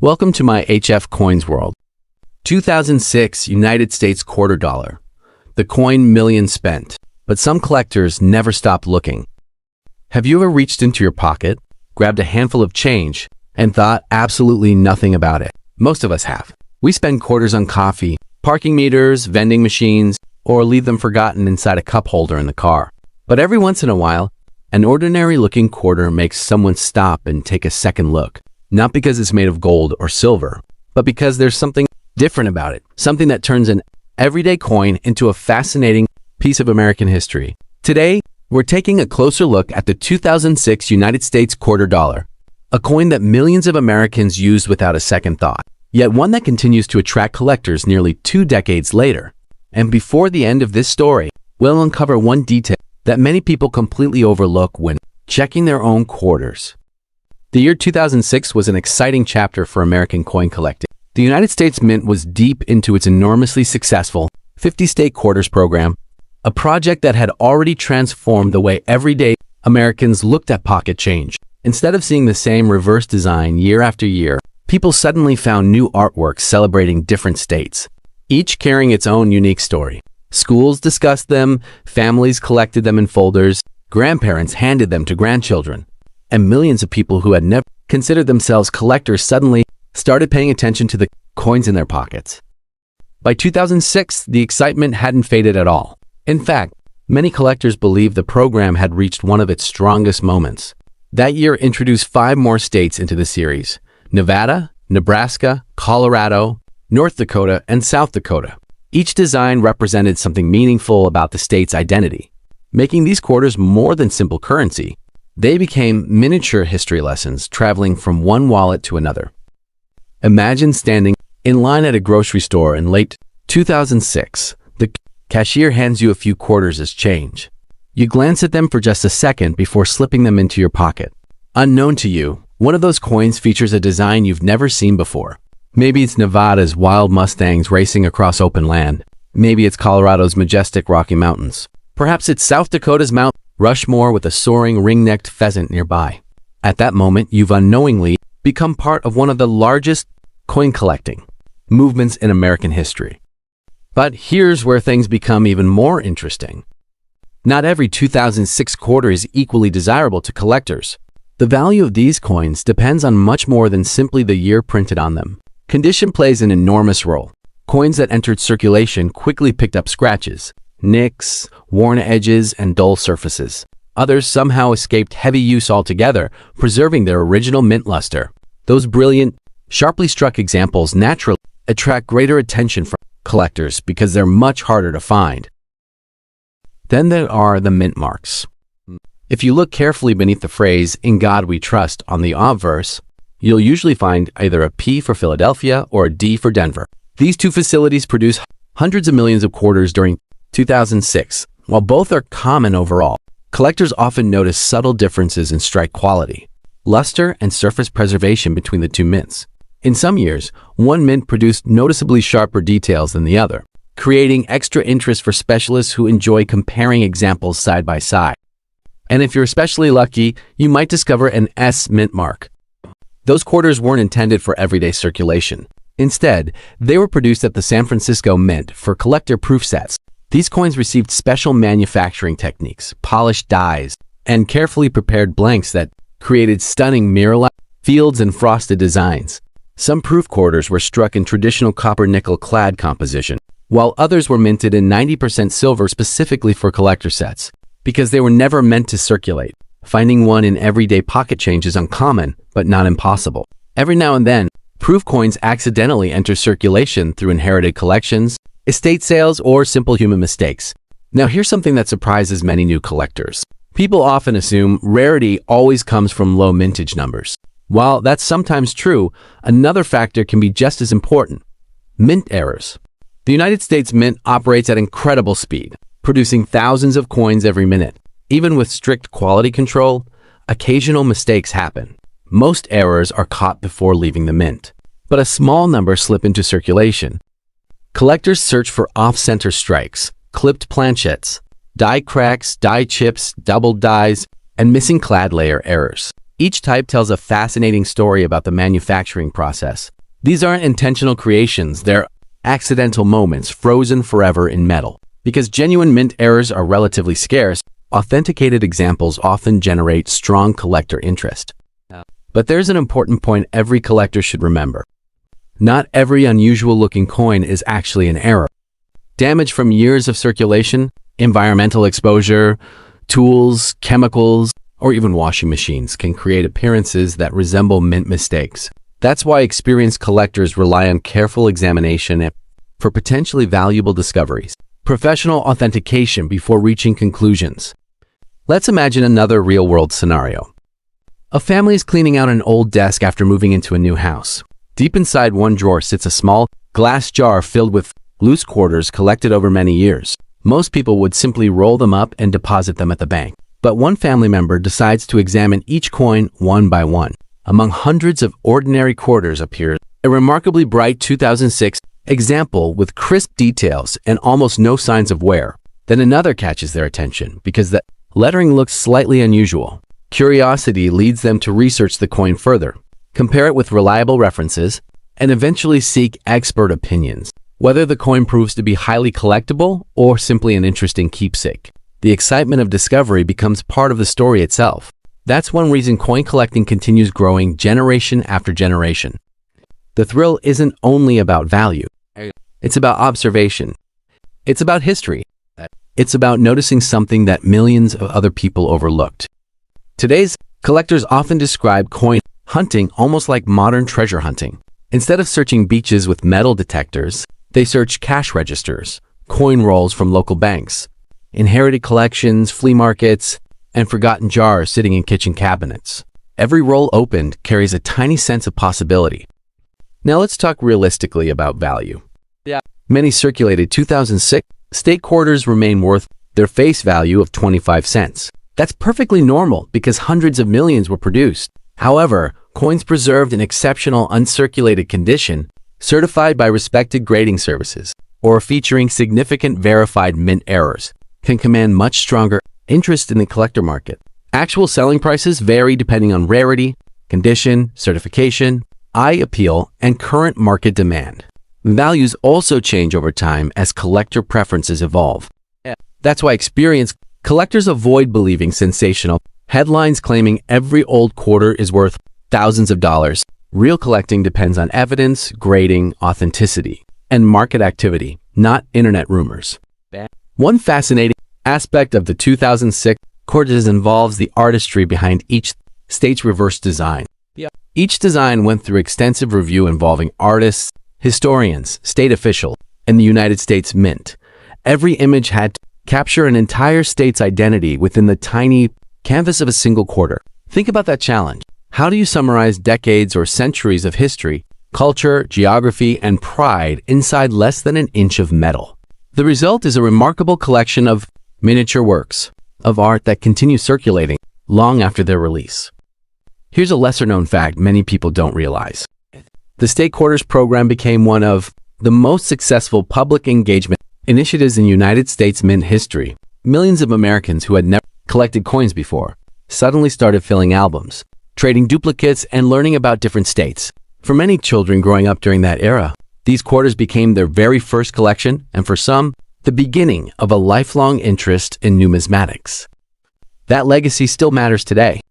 Welcome to my HF Coins world. 2006 United States quarter dollar. The coin millions spent, but some collectors never stopped looking. Have you ever reached into your pocket, grabbed a handful of change, and thought absolutely nothing about it? Most of us have. We spend quarters on coffee, parking meters, vending machines, or leave them forgotten inside a cup holder in the car. But every once in a while, an ordinary-looking quarter makes someone stop and take a second look. Not because it's made of gold or silver, but because there's something different about it, something that turns an everyday coin into a fascinating piece of American history. Today, we're taking a closer look at the 2006 United States quarter dollar, a coin that millions of Americans used without a second thought, yet one that continues to attract collectors nearly 2 decades later. And before the end of this story, we'll uncover one detail that many people completely overlook when checking their own quarters. The year 2006 was an exciting chapter for American coin collecting. The United States Mint was deep into its enormously successful 50-state quarters program, a project that had already transformed the way everyday Americans looked at pocket change. Instead of seeing the same reverse design year after year, people suddenly found new artworks celebrating different states, each carrying its own unique story. Schools discussed them, families collected them in folders, grandparents handed them to grandchildren, and millions of people who had never considered themselves collectors suddenly started paying attention to the coins in their pockets. By 2006, the excitement hadn't faded at all. In fact, many collectors believed the program had reached one of its strongest moments. That year introduced 5 more states into the series: Nevada, Nebraska, Colorado, North Dakota, and South Dakota. Each design represented something meaningful about the state's identity, making these quarters more than simple currency. They became miniature history lessons, traveling from one wallet to another. Imagine standing in line at a grocery store in late 2006. The cashier hands you a few quarters as change. You glance at them for just a second before slipping them into your pocket. Unknown to you, one of those coins features a design you've never seen before. Maybe it's Nevada's wild Mustangs racing across open land. Maybe it's Colorado's majestic Rocky Mountains. Perhaps it's South Dakota's Mount Rushmore with a soaring ring-necked pheasant nearby. At that moment, you've unknowingly become part of one of the largest coin collecting movements in American history. But here's where things become even more interesting. Not every 2006 quarter is equally desirable to collectors. The value of these coins depends on much more than simply the year printed on them. Condition plays an enormous role. Coins that entered circulation quickly picked up scratches, nicks, worn edges, and dull surfaces. Others somehow escaped heavy use altogether, preserving their original mint luster. Those brilliant, sharply struck examples naturally attract greater attention from collectors because they're much harder to find. Then there are the mint marks. If you look carefully beneath the phrase, "In God We Trust," on the obverse, you'll usually find either a P for Philadelphia or a D for Denver. These two facilities produce hundreds of millions of quarters during 2006. While both are common overall, collectors often notice subtle differences in strike quality, luster, and surface preservation between the two mints. In some years, one mint produced noticeably sharper details than the other, creating extra interest for specialists who enjoy comparing examples side by side. And if you're especially lucky, you might discover an S mint mark. Those quarters weren't intended for everyday circulation. Instead, they were produced at the San Francisco Mint for collector proof sets. These coins received special manufacturing techniques, polished dies, and carefully prepared blanks that created stunning mirror-like fields and frosted designs. Some proof quarters were struck in traditional copper-nickel clad composition, while others were minted in 90% silver specifically for collector sets. Because they were never meant to circulate, finding one in everyday pocket change is uncommon, but not impossible. Every now and then, proof coins accidentally enter circulation through inherited collections, estate sales, or simple human mistakes. Now here's something that surprises many new collectors. People often assume rarity always comes from low mintage numbers. While that's sometimes true, another factor can be just as important: mint errors. The United States Mint operates at incredible speed, producing thousands of coins every minute. Even with strict quality control, occasional mistakes happen. Most errors are caught before leaving the mint, but a small number slip into circulation. Collectors search for off-center strikes, clipped planchettes, die cracks, die chips, doubled dies, and missing clad layer errors. Each type tells a fascinating story about the manufacturing process. These aren't intentional creations, they're accidental moments frozen forever in metal. Because genuine mint errors are relatively scarce, authenticated examples often generate strong collector interest. But there's an important point every collector should remember. Not every unusual-looking coin is actually an error. Damage from years of circulation, environmental exposure, tools, chemicals, or even washing machines can create appearances that resemble mint mistakes. That's why experienced collectors rely on careful examination for potentially valuable discoveries. Professional authentication before reaching conclusions. Let's imagine another real-world scenario. A family is cleaning out an old desk after moving into a new house. Deep inside one drawer sits a small glass jar filled with loose quarters collected over many years. Most people would simply roll them up and deposit them at the bank. But one family member decides to examine each coin one by one. Among hundreds of ordinary quarters appears a remarkably bright 2006 example with crisp details and almost no signs of wear. Then another catches their attention because the lettering looks slightly unusual. Curiosity leads them to research the coin further, compare it with reliable references, and eventually seek expert opinions, whether the coin proves to be highly collectible or simply an interesting keepsake. The excitement of discovery becomes part of the story itself. That's one reason coin collecting continues growing generation after generation. The thrill isn't only about value. It's about observation. It's about history. It's about noticing something that millions of other people overlooked. Today's collectors often describe coin hunting almost like modern treasure hunting. Instead of searching beaches with metal detectors, they search cash registers, coin rolls from local banks, inherited collections, flea markets, and forgotten jars sitting in kitchen cabinets. Every roll opened carries a tiny sense of possibility. Now let's talk realistically about value. Many circulated 2006 state quarters remain worth their face value of 25 cents. That's perfectly normal because hundreds of millions were produced. However, coins preserved in exceptional uncirculated condition, certified by respected grading services, or featuring significant verified mint errors, can command much stronger interest in the collector market. Actual selling prices vary depending on rarity, condition, certification, eye appeal, and current market demand. Values also change over time as collector preferences evolve. That's why experienced collectors avoid believing sensational headlines claiming every old quarter is worth thousands of dollars. Real collecting depends on evidence, grading, authenticity, and market activity, not internet rumors. One fascinating aspect of the 2006 quarters involves the artistry behind each state's reverse design. Each design went through extensive review involving artists, historians, state officials, and the United States Mint. Every image had to capture an entire state's identity within the tiny canvas of a single quarter. Think about that challenge. How do you summarize decades or centuries of history, culture, geography, and pride inside less than an inch of metal? The result is a remarkable collection of miniature works of art that continue circulating long after their release. Here's a lesser-known fact many people don't realize. The State Quarters program became one of the most successful public engagement initiatives in United States Mint history. Millions of Americans who had never collected coins before suddenly started filling albums, trading duplicates, and learning about different states. For many children growing up during that era, these quarters became their very first collection, and for some, the beginning of a lifelong interest in numismatics. That legacy still matters today.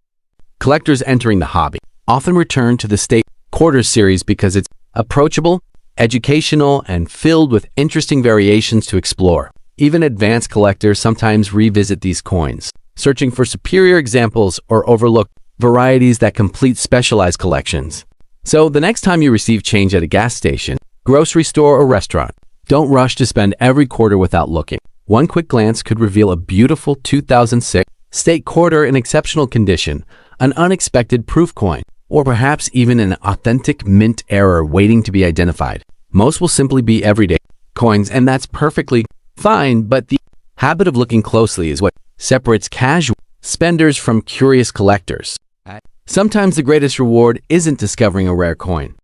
Collectors entering the hobby often return to the State Quarters series because it's approachable, educational, and filled with interesting variations to explore. Even advanced collectors sometimes revisit these coins, searching for superior examples or overlooked varieties that complete specialized collections. So the next time you receive change at a gas station, grocery store, or restaurant, don't rush to spend every quarter without looking. One quick glance could reveal a beautiful 2006 State Quarter in exceptional condition, an unexpected proof coin, or perhaps even an authentic mint error waiting to be identified. Most will simply be everyday coins, and that's perfectly fine, but the habit of looking closely is what separates casual spenders from curious collectors. Sometimes the greatest reward isn't discovering a rare coin.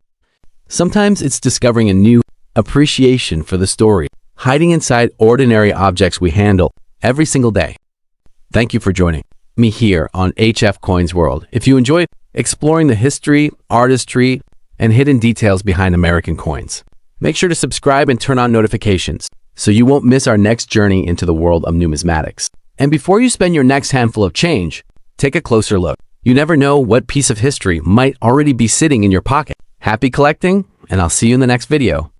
Sometimes it's discovering a new appreciation for the story hiding inside ordinary objects we handle every single day. Thank you for joining me here on HF Coins World. If you enjoy exploring the history, artistry, and hidden details behind American coins, make sure to subscribe and turn on notifications so you won't miss our next journey into the world of numismatics. And before you spend your next handful of change, take a closer look. You never know what piece of history might already be sitting in your pocket. Happy collecting, and I'll see you in the next video.